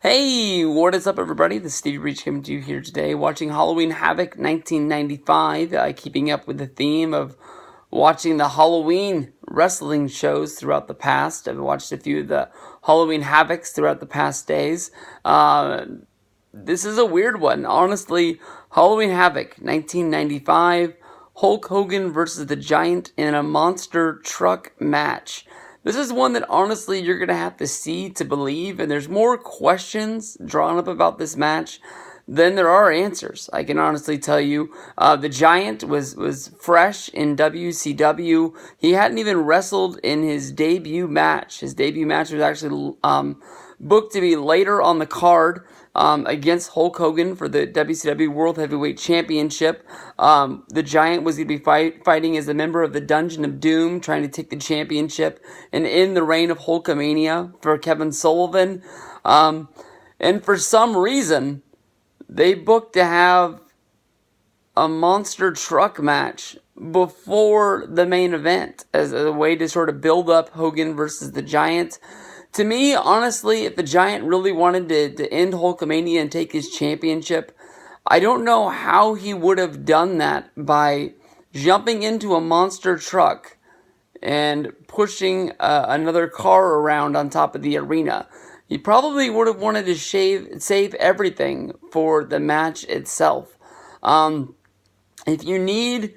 Hey, what is up, everybody? This is Stevie Breach coming to you here today, watching Halloween Havoc 1995, keeping up with the theme of watching the Halloween wrestling shows throughout the past. I've watched a few of the Halloween Havocs throughout the past days. This is a weird one. Honestly, Halloween Havoc 1995, Hulk Hogan versus the Giant in a monster truck match. This is one that honestly you're going to have to see to believe, and there's more questions drawn up about this match than there are answers. I can honestly tell you, the Giant was fresh in WCW. He hadn't even wrestled in his debut match. His debut match was actually booked to be later on the card against Hulk Hogan for the WCW World Heavyweight Championship. The Giant was going to be fighting as a member of the Dungeon of Doom, trying to take the championship and end the reign of Hulkamania for Kevin Sullivan. And for some reason, they booked to have a monster truck match before the main event as a way to sort of build up Hogan versus the Giant. To me, honestly, if the Giant really wanted to end Hulkamania and take his championship, I don't know how he would have done that by jumping into a monster truck and pushing another car around on top of the arena. He probably would have wanted to save everything for the match itself. If you need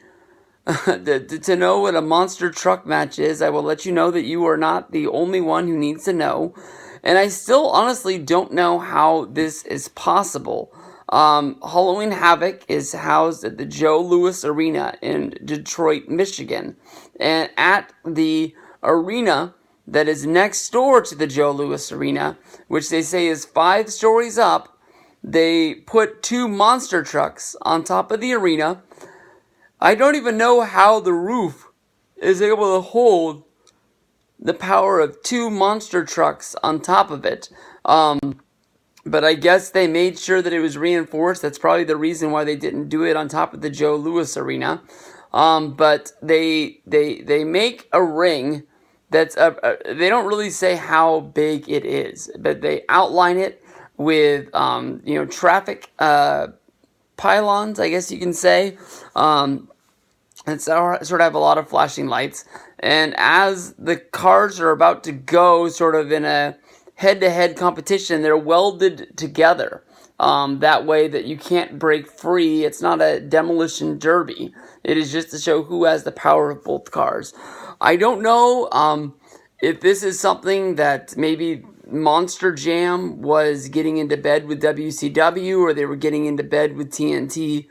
to know what a monster truck match is, I will let you know that you are not the only one who needs to know. And I still honestly don't know how this is possible. Halloween Havoc is housed at the Joe Louis Arena in Detroit, Michigan. And at the arena that is next door to the Joe Louis Arena, which they say is 5 stories up, they put 2 monster trucks on top of the arena. I don't even know how the roof is able to hold the power of 2 monster trucks on top of it. But I guess they made sure that it was reinforced. That's probably the reason why they didn't do it on top of the Joe Louis Arena. But they make a ring that's they don't really say how big it is, but they outline it with traffic pylons, I guess you can say. And sort of have a lot of flashing lights. And as the cars are about to go sort of in a head-to-head competition, they're welded together. That way that you can't break free. It's not a demolition derby. It is just to show who has the power of both cars. I don't know if this is something that maybe Monster Jam was getting into bed with WCW, or they were getting into bed with TNT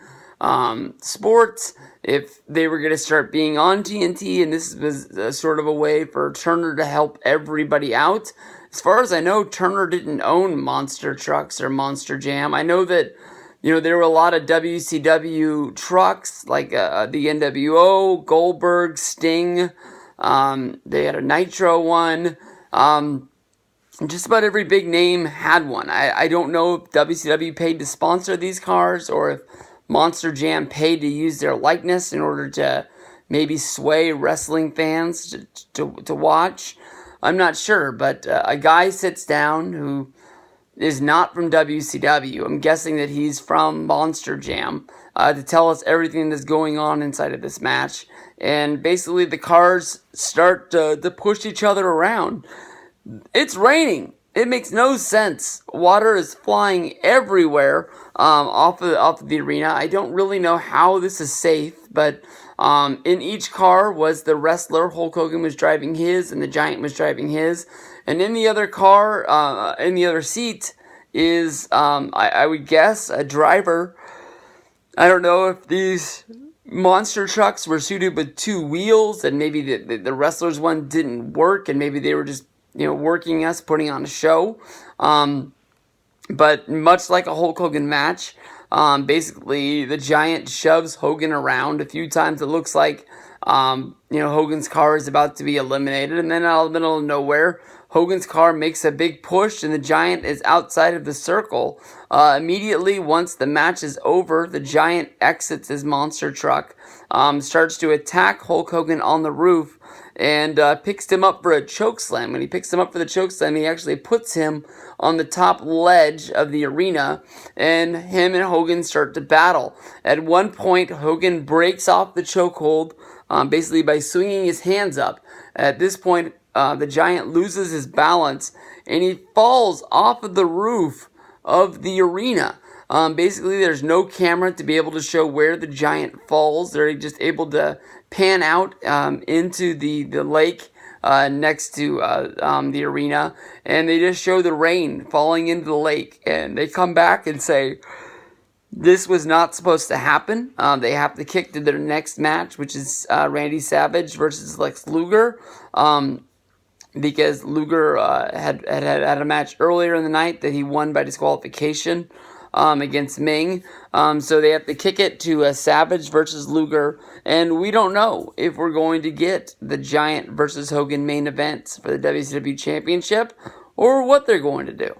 Sports, if they were going to start being on TNT, and this was sort of a way for Turner to help everybody out. As far as I know, Turner didn't own Monster Trucks or Monster Jam. I know that, there were a lot of WCW trucks, like the NWO, Goldberg, Sting. They had a Nitro one. Just about every big name had one. I don't know if WCW paid to sponsor these cars, or if Monster Jam paid to use their likeness in order to maybe sway wrestling fans to watch. I'm not sure, but a guy sits down who is not from WCW. I'm guessing that he's from Monster Jam, to tell us everything that's going on inside of this match. And basically the cars start to push each other around. It's raining. It makes no sense. Water is flying everywhere off of the arena. I don't really know how this is safe, but in each car was the wrestler. Hulk Hogan was driving his, and the Giant was driving his. And in the other car, in the other seat, is, I would guess, a driver. I don't know if these monster trucks were suited with 2 wheels, and maybe the wrestler's one didn't work, and maybe they were just working us, putting on a show. But much like a Hulk Hogan match, basically the Giant shoves Hogan around a few times. It looks like, Hogan's car is about to be eliminated. And then out of the middle of nowhere, Hogan's car makes a big push and the Giant is outside of the circle. Immediately, once the match is over, the Giant exits his monster truck, starts to attack Hulk Hogan on the roof, and picks him up for a chokeslam. When he picks him up for the chokeslam, he actually puts him on the top ledge of the arena, and him and Hogan start to battle. At one point, Hogan breaks off the chokehold, basically by swinging his hands up. At this point, the Giant loses his balance, and he falls off of the roof of the arena. Basically, there's no camera to be able to show where the Giant falls. They're just able to pan out into the lake next to the arena, and they just show the rain falling into the lake. And they come back and say, this was not supposed to happen. They have to kick to their next match, which is Randy Savage versus Lex Luger. Because Luger had a match earlier in the night that he won by disqualification against Ming. So they have to kick it to Savage versus Luger. And we don't know if we're going to get the Giant versus Hogan main event for the WCW Championship or what they're going to do.